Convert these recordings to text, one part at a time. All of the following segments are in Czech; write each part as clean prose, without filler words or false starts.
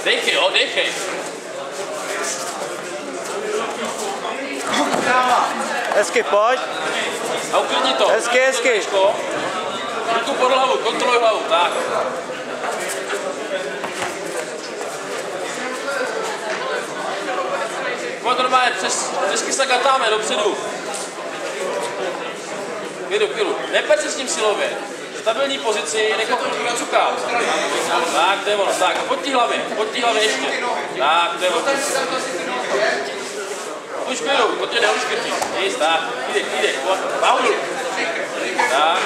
Dejchej, jo, dejchej. Hezky, pojď. A uklidni to. Hezky, hezky. Ruku pod hlavu, kontroluj hlavu, tak. Pojď normálně, přesky se gatáme dopředu. Chvíli. Neper se s tím silově. Stabilní pozici, nech ho nacuká. Tak, to je ono, tak. Pojď tí hlavě ještě. Tak, to je ono. Už chvíli, to tě neuškrtí. Nic, tak, jde, váhu dolů. Tak.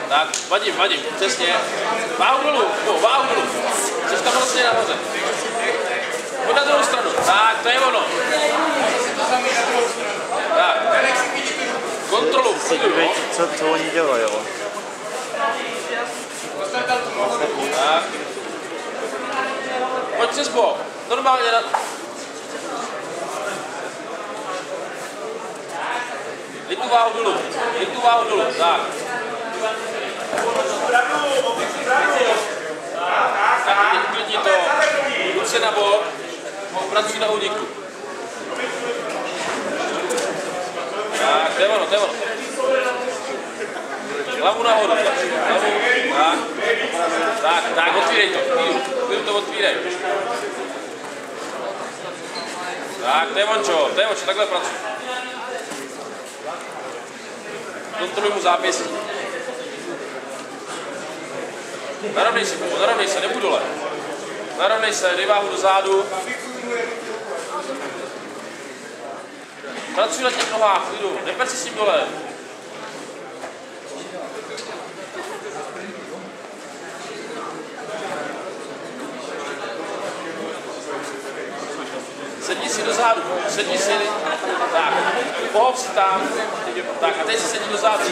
Tak, vadím, přesně. Váhu dolů. Cesta vlastně nahoře. Pojď na druhou stranu. Tak, to je ono. Tak. Kontrolu. Co oni dělají, jo? Tak. Pojď přes bok. Normálně na... Dej tu váhu dolů. Tak. Tak, uklidni to. Jdu se na bok. Pracuj na úniku. Tak, to je ono. Hlavu nahoru. Tak, otvírej to. Chvíli to otvírej. Tak, to je vončo, takhle pracuj. Kontroluj mu zápěstí. Narovnej se, nebuď dole. Narovnej se, dej váhu do zádu. Pracuj na těch nohách, klidu, neper si s tím dole. Sedni si do zádu, tak, pohov si tam, tak a teď si sedni do zádu.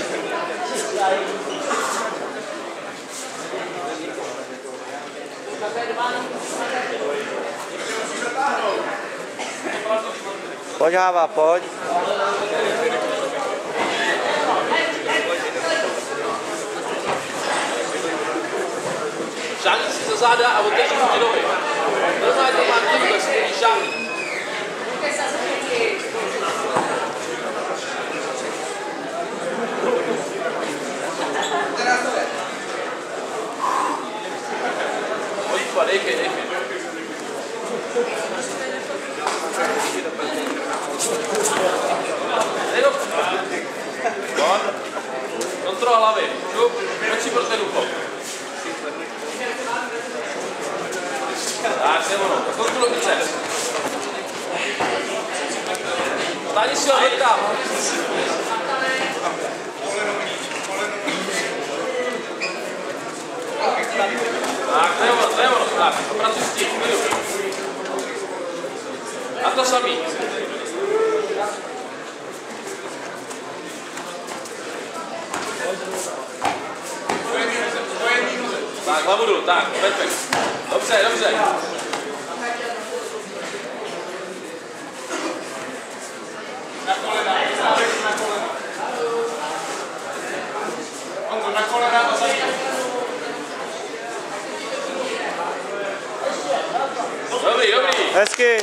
Pojď, Háva, pojď. Šáhni si za záda a otevři ti nohy. Normálně to má tímhle, si chodí šáhni. Pojď, dejchej. Kontrola hlavy. Šup, pojď si pro ten ucho. Tak, to je ono. Kontroluj biceps. Stáni si ho tam. Tak, to je ono. Tak, pracuj s tím. A to samý. Tak, hlavu dolů, tak, perfekt. Dobře. Na kolena. Na kolena a zadní. Dobrý. Hezky.